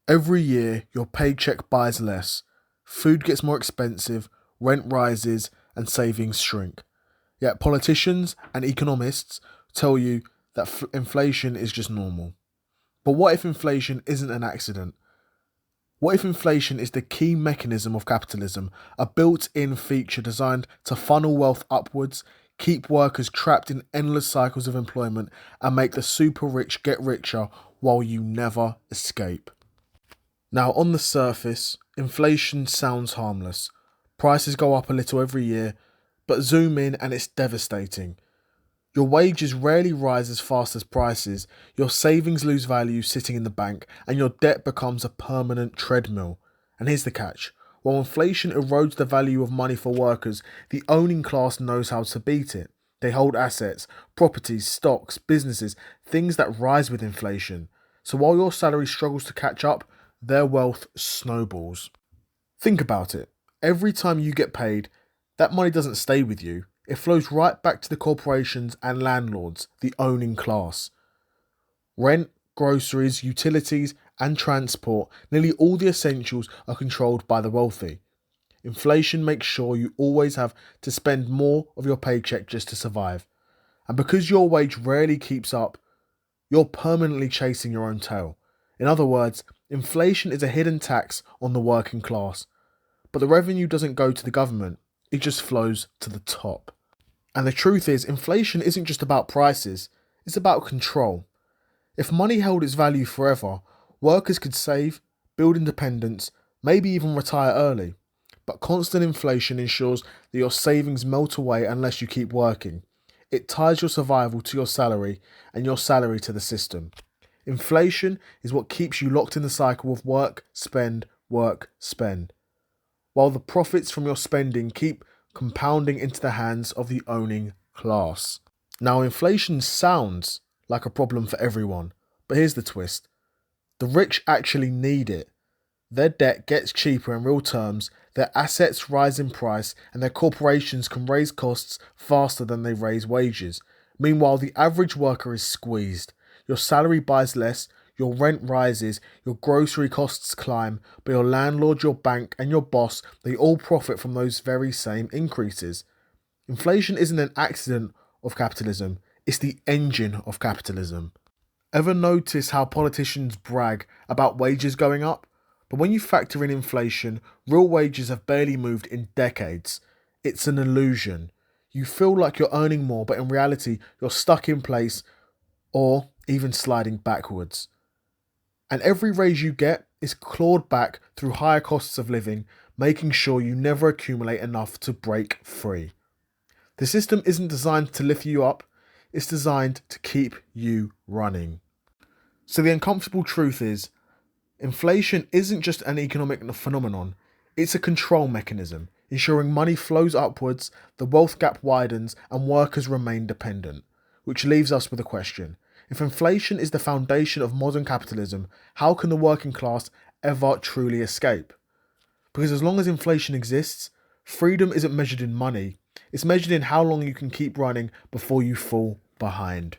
Every year, your paycheck buys less, food gets more expensive, rent rises, and savings shrink. Yet politicians and economists tell you that inflation is just normal. But what if inflation isn't an accident? What if inflation is the key mechanism of capitalism, a built in feature designed to funnel wealth upwards, keep workers trapped in endless cycles of employment, and make the super rich get richer while you never escape? Now, on the surface, inflation sounds harmless. Prices go up a little every year, but zoom in and it's devastating. Your wages rarely rise as fast as prices, your savings lose value sitting in the bank, and your debt becomes a permanent treadmill. And here's the catch. While inflation erodes the value of money for workers, the owning class knows how to beat it. They hold assets, properties, stocks, businesses, things that rise with inflation. So while your salary struggles to catch up, their wealth snowballs. Think about it. Every time you get paid, that money doesn't stay with you. It flows right back to the corporations and landlords, the owning class. Rent, groceries, utilities, and transport, nearly all the essentials are controlled by the wealthy. Inflation makes sure you always have to spend more of your paycheck just to survive. And because your wage rarely keeps up, you're permanently chasing your own tail. In other words, inflation is a hidden tax on the working class. But the revenue doesn't go to the government, it just flows to the top. And the truth is, inflation isn't just about prices, it's about control. If money held its value forever, workers could save, build independence, maybe even retire early. But constant inflation ensures that your savings melt away unless you keep working. It ties your survival to your salary and your salary to the system. Inflation is what keeps you locked in the cycle of work, spend, while the profits from your spending keep compounding into the hands of the owning class. Now, inflation sounds like a problem for everyone, but here's the twist. The rich actually need it. Their debt gets cheaper in real terms, their assets rise in price, and their corporations can raise costs faster than they raise wages. Meanwhile, the average worker is squeezed. Your salary buys less, your rent rises, your grocery costs climb, but your landlord, your bank, and your boss, they all profit from those very same increases. Inflation isn't an accident of capitalism, it's the engine of capitalism. Ever notice how politicians brag about wages going up? But when you factor in inflation, real wages have barely moved in decades. It's an illusion. You feel like you're earning more, but in reality, you're stuck in place or even sliding backwards. And every raise you get is clawed back through higher costs of living, making sure you never accumulate enough to break free. The system isn't designed to lift you up, it's designed to keep you running. So the uncomfortable truth is, inflation isn't just an economic phenomenon, it's a control mechanism, ensuring money flows upwards, the wealth gap widens, and workers remain dependent. Which leaves us with a question. If inflation is the foundation of modern capitalism, how can the working class ever truly escape? Because as long as inflation exists, freedom isn't measured in money, it's measured in how long you can keep running before you fall behind.